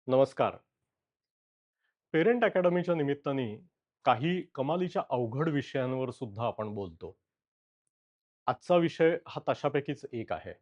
नमस्कार. पेरेंट अकॅडमीच्या निमित्ताने काही कमालीच्या अवघड विषयांवर सुद्धा आपण बोलतो. आजचा विषय हा तशापैकीच एक आहे.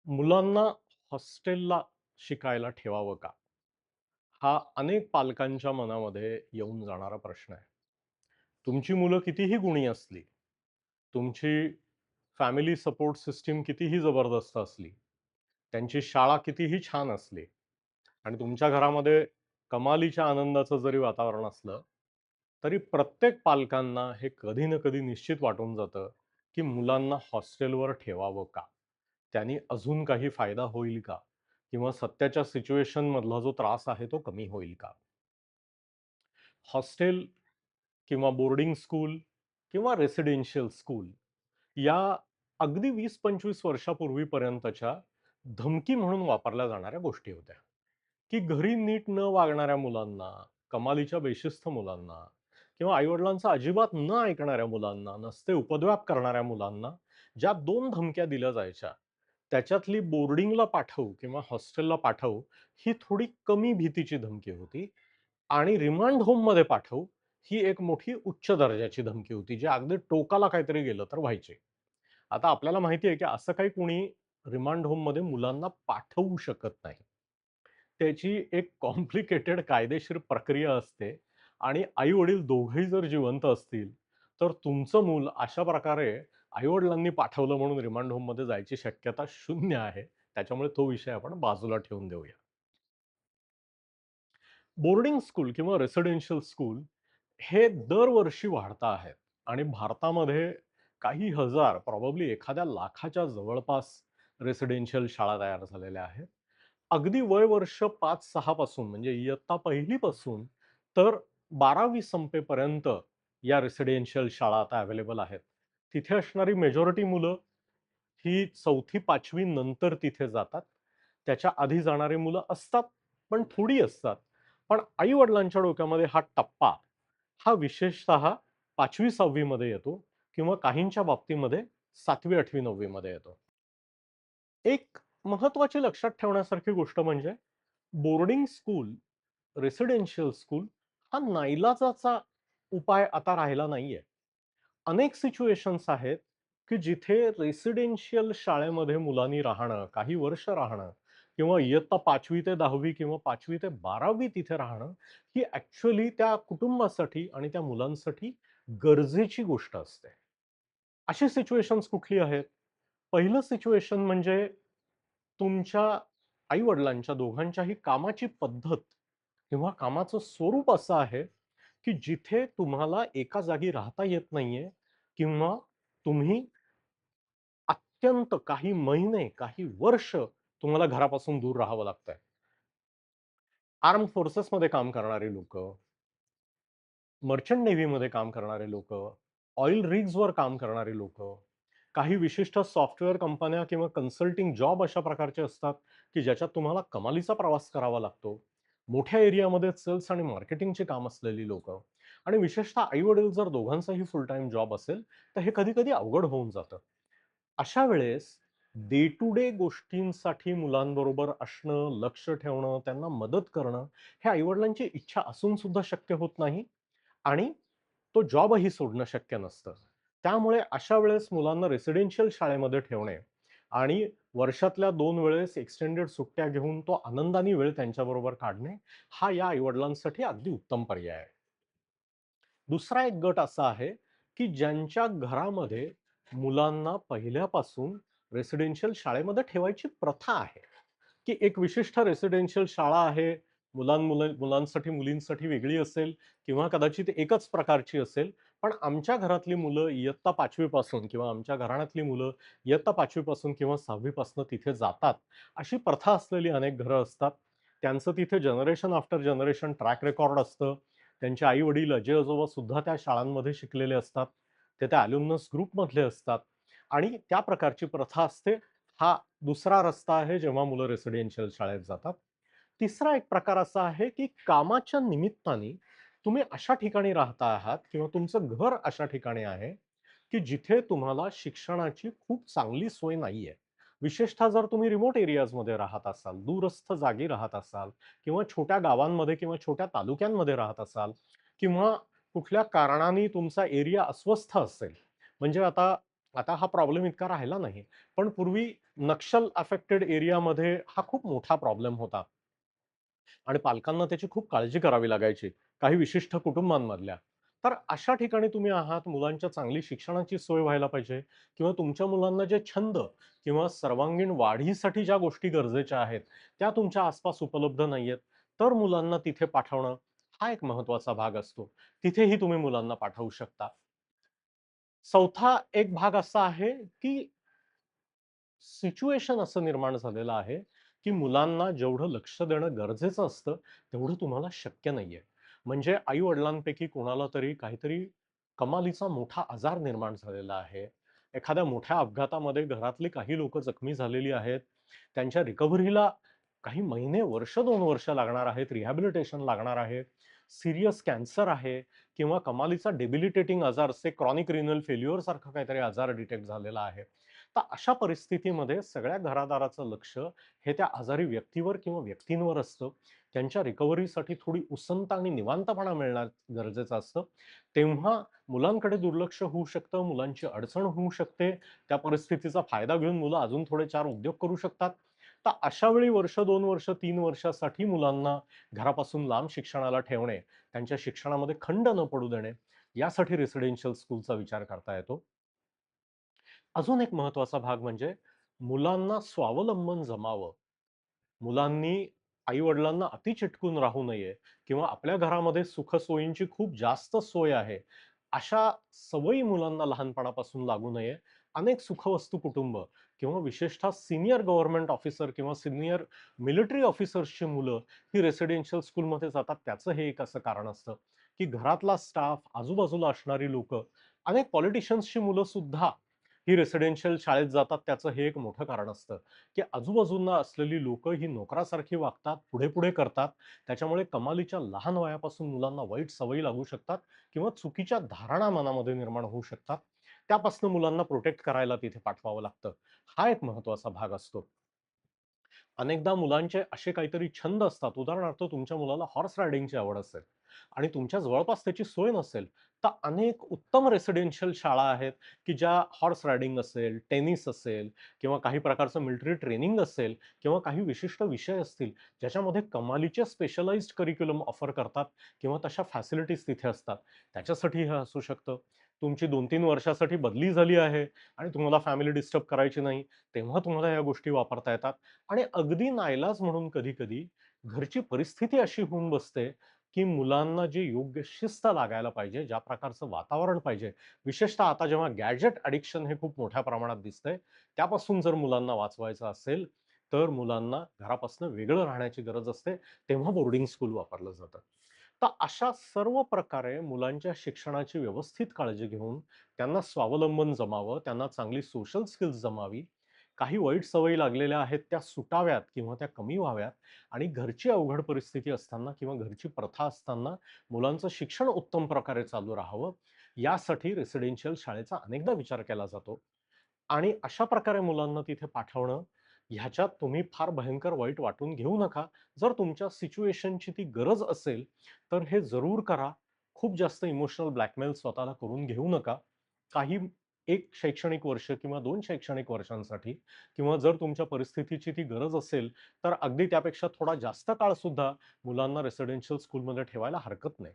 मुलांना हॉस्टेलला शिकायला ठेवावं का? हा अनेक पालकांच्या मनामध्ये येऊन जाणारा प्रश्न आहे. तुमची मुलं कितीही गुणी असली, तुमची फॅमिली सपोर्ट सिस्टम कितीही जबरदस्त असली, त्यांची शाळा कितीही छान असली आणि तुमच्या घरामध्ये कमालीच्या आनंदाचं जरी वातावरण असलं, तरी प्रत्येक पालकांना हे कधी ना कधी निश्चित वाटून जातं, की मुलांना हॉस्टेलवर ठेवावं का? त्याने अजून काही फायदा होईल का? किंवा सध्याच्या सिच्युएशनमधला जो त्रास आहे तो कमी होईल का? हॉस्टेल किंवा बोर्डिंग स्कूल किंवा रेसिडेन्शियल स्कूल या अगदी 20-25 वर्षापूर्वीपर्यंतच्या धमकी म्हणून वापरल्या जाणाऱ्या गोष्टी होत्या, की घरी नीट न वागणाऱ्या मुलांना, कमालीच्या बेशिस्त मुलांना किंवा आई-वडिलांचं अजिबात न ऐकणाऱ्या मुलांना, नसते उपद्व्याप करणाऱ्या मुलांना ज्या 2 धमक्या दिल्या जायच्या, त्याच्यातली बोर्डिंगला पाठवू किंवा हॉस्टेलला पाठवू ही थोडी कमी भीतीची धमकी होती आणि रिमांड होममध्ये पाठवू ही एक मोठी उच्च दर्जाची धमकी होती, जी अगदी टोकाला काहीतरी गेलं तर व्हायची. आता आपल्याला माहिती आहे, की असं काही कोणी रिमांड होममध्ये मुलांना पाठवू शकत नाही. त्याची एक कॉम्प्लिकेटेड कायदेशीर प्रक्रिया असते आणि आई-वडील दोघंही जर जिवंत असतील, तर तुमचं मूल अशा प्रकारे आई-वडिलांनी पाठवलं म्हणून रिमांड होममध्ये जायची शक्यता शून्य आहे. त्याच्यामुळे तो विषय आपण बाजूला ठेवून देऊया. बोर्डिंग स्कूल किंवा रेसिडेन्शियल स्कूल हे दरवर्षी वाढत आहेत आणि भारतामध्ये काही हजार, प्रॉबॅबली एखाद्या लाखाच्या जवळपास रेसिडेन्शियल शाळा तयार झालेल्या आहेत. अगदी वय वर्ष 5-6 पासून म्हणजे इयत्ता 1ली पासून तर 12वी संपेपर्यंत या रेसिडेन्शियल शाळा आता अवेलेबल आहेत. तिथे असणारी मेजॉरिटी मुलं ही 4थी-5वी नंतर तिथे जातात. त्याच्या आधी जाणारी मुलं असतात, पण थोडी असतात. पण आई-वडिलांच्या डोक्यामध्ये हा टप्पा, हा विशेषतः 5वी-6वी मध्ये येतो किंवा काहींच्या बाबतीमध्ये 7वी, 8वी, 9वी मध्ये येतो. एक महत्त्वाची लक्षात ठेवण्यासारखी गोष्ट म्हणजे बोर्डिंग स्कूल, रेसिडेन्शियल स्कूल हा नाईलाजाचा उपाय आता राहिला नाहीये. अनेक सिच्युएशन्स आहेत, की जिथे रेसिडेन्शियल शाळेमध्ये मुलांनी राहणं, काही वर्ष राहणं किंवा इयत्ता 5वी ते 10वी किंवा 5वी ते 12वी तिथे राहणं, ही ॲक्चुअली त्या कुटुंबासाठी आणि त्या मुलांसाठी गरजेची गोष्ट असते. अशी सिच्युएशन्स कुठली आहेत? पहिलं सिच्युएशन म्हणजे तुमच्या आई-वडिलांच्या दोघांच्याही कामाची पद्धत किंवा कामाचं स्वरूप असं आहे, की जिथे तुम्हाला एका जागी राहता येत नाहीये किंवा तुम्ही अत्यंत काही महिने, काही वर्ष तुम्हाला घरापासून दूर राहावं लागतंय. आर्म्ड फोर्सेसमध्ये काम करणारी लोकं, मर्चंट नेव्हीमध्ये काम करणारे लोकं, ऑइल रिग्सवर काम करणारी लोकं, काही विशिष्ट सॉफ्टवेअर कंपन्या किंवा कन्सल्टिंग जॉब अशा प्रकारचे असतात, की ज्याच्यात तुम्हाला कमालीचा प्रवास करावा लागतो. मोठ्या एरियामध्ये सेल्स आणि मार्केटिंगचे काम असलेली लोकं आणि विशेषतः आई-वडील जर दोघांचाही फुल टाईम जॉब असेल, तर हे कधी-कधी अवघड होऊन जातं. अशा वेळेस डे टू डे गोष्टींसाठी मुलांबरोबर असणं, लक्ष ठेवणं, त्यांना मदत करणं, हे आई-वडिलांची इच्छा असून सुद्धा शक्य होत नाही आणि तो जॉबही सोडणं शक्य नसतं. त्यामुळे अशा वेळेस मुलांना रेसिडेन्शियल शाळेमध्ये ठेवणे आणि वर्षातल्या 2 वेळेस एक्सटेंडेड सुट्ट्या घेऊन तो आनंदाने वेळ त्यांच्याबरोबर काढणे, हा या आई-वडिलांसाठी अगदी उत्तम पर्याय आहे. दुसरा एक गट असा आहे, की ज्यांच्या घरामध्ये मुलांना पहिल्यापासून रेसिडेन्शियल शाळेमध्ये ठेवायची प्रथा आहे, की एक विशिष्ट रेसिडेन्शियल शाळा आहे. मुलांसाठी, मुलींसाठी वेगळी असेल किंवा कदाचित एकच प्रकारची असेल. पण आमच्या घरातली मुलं इयत्ता 5वी पासून किंवा आमच्या घराण्यातली मुलं इयत्ता 5वी पासून किंवा 6वी पासून तिथे जातात. अशी प्रथा असलेली अनेक घरं असतात. त्यांचं तिथे generation after generation track record असतं. त्यांचे आई-वडील, आजी-आजोबा सुद्धा त्या शाळांमध्ये शिकलेले असतात. ते त्या अल्युमिनस ग्रुपमधले असतात आणि त्या प्रकारची प्रथा असते. हा दुसरा रस्ता आहे जेव्हा मुलं रेसिडेन्शियल शाळेत जातात. तिसरा एक प्रकार असा आहे, की कामाच्या निमित्ताने तुम्ही अशा ठिकाणी राहता आहात किंवा तुमचं घर अशा ठिकाणी आहे, की जिथे तुम्हाला शिक्षणाची खूप चांगली सोय नाहीये. विशेषतः जर तुम्ही रिमोट एरियाजमध्ये राहत असाल, दूरस्थ जागी राहत असाल किंवा छोट्या गावांमध्ये किंवा छोट्या तालुक्यांमध्ये राहत असाल किंवा कुठल्या कारणाने तुमचा एरिया अस्वस्थ असेल. म्हणजे आता आता हा प्रॉब्लेम इतका राहिला नाही. पण पूर्वी नक्षल अफेक्टेड एरियामध्ये हा खूप मोठा प्रॉब्लेम होता. आणि पालकांना त्याची खूप काळजी करावी लागायची, काही विशिष्ट कुटुंबांमधल्या. तर अशा ठिकाणी तुम्ही आहात, मुलांच्या चांगली शिक्षणाची सोय व्हायला पाहिजे किंवा तुमच्या मुलांना जे छंद किंवा सर्वांगीण वाढीसाठी ज्या गोष्टी गरजेच्या आहेत, त्या तुमच्या आसपास उपलब्ध नाहीयेत, तर मुलांना तिथे पाठवणं हा एक महत्त्वाचा भाग असतो. तिथेही तुम्ही मुलांना पाठवू शकता. चौथा एक भाग असा आहे, की सिच्युएशन असं निर्माण झालेलं आहे, की मुलांना जेवढं लक्ष देणं गरजेचं असतं, तेवढं तुम्हाला शक्य नाहीये. म्हणजे आई-वडिलांपैकी कोणाला तरी काहीतरी कमालीचा मोठा आजार निर्माण झालेला आहे. एखाद्या मोठ्या अपघातामध्ये घरातली काही लोकं जखमी झालेली आहेत. त्यांच्या रिकव्हरीला काही महिने, वर्ष, 2 वर्ष लागणार आहेत. रिहॅबिलिटेशन लागणार आहे. सीरियस कॅन्सर आहे किंवा कमालीचा डेबिलिटेटिंग आजार, से क्रॉनिक रिनल फेल्युअर सारखा काहीतरी आजार डिटेक्ट झालेला आहे. तर अशा परिस्थितीमध्ये सगळ्या घरादाराचं लक्ष हे त्या आजारी व्यक्तीवर किंवा व्यक्तींवर असतं. त्यांच्या रिकव्हरीसाठी थोडी उसंत आणि निवांतपणा मिळणं गरजेचं असतं. तेव्हा मुलांकडे दुर्लक्ष होऊ शकतं, मुलांची अडचण होऊ शकते. त्या परिस्थितीचा फायदा घेऊन मुलं अजून थोडे 4 उद्योग करू शकतात. तर अशा वेळी वर्ष, 2 वर्ष, 3 वर्षासाठी मुलांना घरापासून लांब शिक्षणाला ठेवणे, त्यांच्या शिक्षणामध्ये खंड न पडू देणे, यासाठी रेसिडेन्शियल स्कूलचा विचार करता येतो. अजून एक महत्त्वाचा भाग म्हणजे मुलांना स्वावलंबन जमावं. मुलांनी आई-वडिलांना अति चिटकून राहू नये किंवा आपल्या घरामध्ये सुखसोयींची खूप जास्त सोय आहे, अशा सवयी मुलांना लहानपणापासून लागू नये. अनेक सुखवस्तू कुटुंब किंवा विशेषतः सीनियर गव्हर्नमेंट ऑफिसर किंवा सीनियर मिलिटरी ऑफिसर्सची मुलं ही रेसिडेन्शियल स्कूलमध्ये जातात. त्याचं हे एक असं कारण असतं, की घरातला स्टाफ, आजूबाजूला असणारी लोकं, अनेक पॉलिटिशियन्सची मुलं सुद्धा ही रेसिडेन्शियल शाळेत जातात. त्याचं हे एक मोठं कारण असतं. की आजूबाजूला असलेली लोकं ही नोकरासारखी वागतात, पुढे-पुढे करतात. त्याच्यामुळे कमालीच्या लहान वयापासून मुलांना वाईट सवयी लागू शकतात किंवा चुकीच्या धारणा मनामध्ये निर्माण होऊ शकतात. त्यापासून मुलांना प्रोटेक्ट करायला तिथे पाठवावं लागतं. हा एक महत्त्वाचा भाग असतो. अनेकदा मुलांचे असे काहीतरी छंद असतात. उदाहरणार्थ तुमच्या मुलाला हॉर्स रायडिंगची आवड असेल आणि तुमच्या जवळपास त्याची सोय नसेल, तर अनेक उत्तम रेसिडेन्शियल शाळा आहेत, की ज्या हॉर्स रायडिंग असेल, टेनिस असेल किंवा काही प्रकारचं मिलिटरी ट्रेनिंग असेल किंवा काही विशिष्ट विषय असतील, ज्याच्यामध्ये कमालीचे स्पेशलाइज्ड करिक्युलम ऑफर करतात किंवा तशा फॅसिलिटीज तिथे असतात. त्याच्यासाठी हे असू शकतं. तुमची 2-3 वर्षासाठी बदली झाली आहे आणि तुम्हाला फॅमिली डिस्टर्ब करायची नाही, तेव्हा तुम्हाला या गोष्टी वापरता येतात. आणि अगदी नाईलाज म्हणून कधी-कधी घरची परिस्थिती अशी होऊन बसते, की मुलांना जी योग्य शिस्त लागायला पाहिजे, ज्या प्रकारचं वातावरण पाहिजे, विशेषतः आता जेव्हा गॅजेट ॲडिक्शन हे खूप मोठ्या प्रमाणात दिसतंय, त्यापासून जर मुलांना वाचवायचं असेल, तर मुलांना घरापासून वेगळं राहण्याची गरज असते. तेव्हा बोर्डिंग स्कूल वापरलं जातं. तर अशा सर्व प्रकारे मुलांच्या शिक्षणाची व्यवस्थित काळजी घेऊन, त्यांना स्वावलंबन जमावं, त्यांना चांगली सोशल स्किल्स जमावी, काही वाईट सवयी लागलेल्या आहेत त्या सुटाव्यात किंवा त्या कमी व्हाव्यात आणि घरची अवघड परिस्थिती असताना किंवा घरची प्रथा असताना मुलांचं शिक्षण उत्तम प्रकारे चालू राहावं, यासाठी रेसिडेन्शियल शाळेचा अनेकदा विचार केला जातो. आणि अशा प्रकारे मुलांना तिथे पाठवणं, ह्याच्यात तुम्ही फार भयंकर वाईट वाटून घेऊ नका. जर तुमच्या सिच्युएशनची ती गरज असेल, तर हे जरूर करा. खूप जास्त इमोशनल ब्लॅकमेल स्वतःला करून घेऊ नका. काही 1 शैक्षणिक वर्ष किंवा 2 शैक्षणिक वर्षांसाठी किंवा जर तुमच्या परिस्थितीची ती गरज असेल, तर अगदी त्यापेक्षा थोडा जास्त काळ सुद्धा मुलांना रेसिडेन्शियल स्कूलमध्ये ठेवायला हरकत नाही.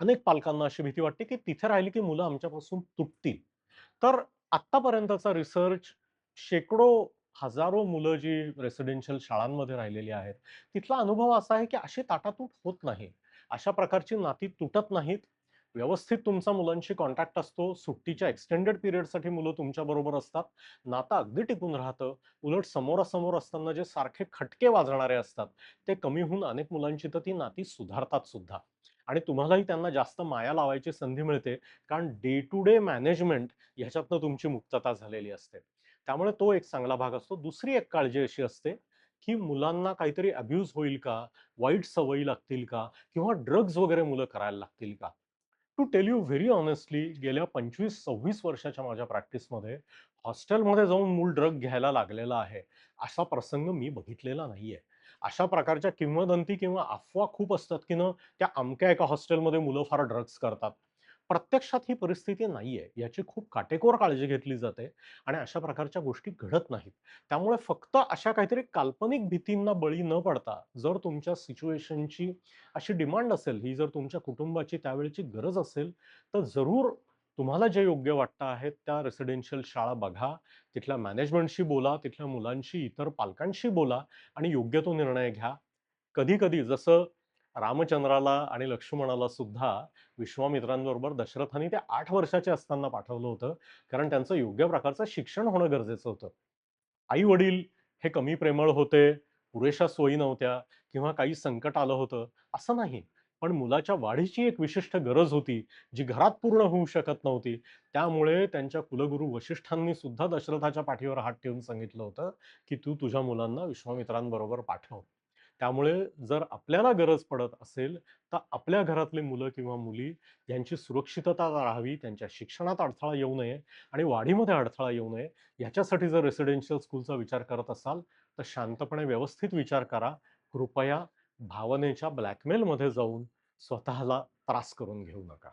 अनेक पालकांना अशी भीती वाटते, की तिथे राहिली की मुलं आमच्यापासून तुटतील. तर आत्तापर्यंतचा रिसर्च शेकडो, हजारो मुलं जी रेसिडेन्शियल शाळांमध्ये राहिलेली आहेत, तिथला अनुभव असा आहे, की अशी ताटातूट होत नाही. अशा प्रकारची नाती तुटत नाहीत. व्यवस्थित तुमचा मुलांशी कॉन्टॅक्ट असतो. सुट्टीच्या एक्सटेंडेड पिरियडसाठी मुलं तुमच्याबरोबर असतात. नातं अगदी टिकून राहतं. उलट समोरासमोर असताना जे सारखे खटके वाजणारे असतात, ते कमी होऊन अनेक मुलांची तर ती नाती सुधारतात सुद्धा. आणि तुम्हालाही त्यांना जास्त माया लावायची संधी मिळते. कारण डे टू डे मॅनेजमेंट ह्याच्यातनं तुमची मुक्तता झालेली असते. त्यामुळे तो एक चांगला भाग असतो. दुसरी एक काळजी अशी असते, की मुलांना काहीतरी अब्यूज होईल का? वाईट सवयी लागतील का? किंवा ड्रग्ज वगैरे मुलं करायला लागतील का? To tell you very honestly गेल्या 25-26 वर्षाच्या माझ्या प्रॅक्टिसमध्ये हॉस्टेलमध्ये जाऊन मूल ड्रग घ्यायला लागलेला आहे, असा प्रसंग मी बघितलेला नाहीये. अशा प्रकारच्या किंवदंती किंवा अफवा खूप असतात, की त्या अमक्या एका हॉस्टेलमध्ये मुलं फार ड्रग्स करतात. प्रत्यक्षात ही परिस्थिती नाहीये. याची खूप काटेकोर काळजी घेतली जाते आणि अशा प्रकारच्या गोष्टी घडत नाहीत. त्यामुळे फक्त अशा काहीतरी काल्पनिक भीतींना बळी न पडता, जर तुमच्या सिच्युएशनची अशी डिमांड असेल, ही जर तुमच्या कुटुंबाची त्यावेळची गरज असेल, तर जरूर तुम्हाला जे योग्य वाटतं आहे त्या रेसिडेन्शियल शाळा बघा. तिथल्या मॅनेजमेंटशी बोला, तिथल्या मुलांशी, इतर पालकांशी बोला आणि योग्य तो निर्णय घ्या. कधी-कधी जसं रामचंद्राला आणि लक्ष्मणाला सुद्धा विश्वामित्रांबरोबर दशरथाने ते 8 वर्षाचे असताना पाठवलं होतं. कारण त्यांचं योग्य प्रकारचं शिक्षण होणं गरजेचं होतं. आई-वडील हे कमी प्रेमळ होते, पुरेशा सोयी नव्हत्या किंवा काही संकट आलं होतं, असं नाही. पण मुलाच्या वाढीची एक विशिष्ट गरज होती, जी घरात पूर्ण होऊ शकत नव्हती. त्यामुळे त्यांच्या कुलगुरू वसिष्ठांनी सुद्धा दशरथाच्या पाठीवर हात ठेवून सांगितलं होतं, की "तू तुझ्या मुलांना विश्वामित्रांबरोबर पाठव." त्यामुळे जर आपल्याला गरज पडत असेल, तर आपल्या घरातली मुलं किंवा मुली यांची सुरक्षितता राहावी, त्यांच्या शिक्षणात अडथळा येऊ नये आणि वाढीमध्ये अडथळा येऊ नये, याच्यासाठी जर रेसिडेन्शियल स्कूलचा विचार करत असाल, तर शांतपणे व्यवस्थित विचार करा. कृपया भावनेच्या ब्लॅकमेलमध्ये जाऊन स्वतःला त्रास करून घेऊ नका.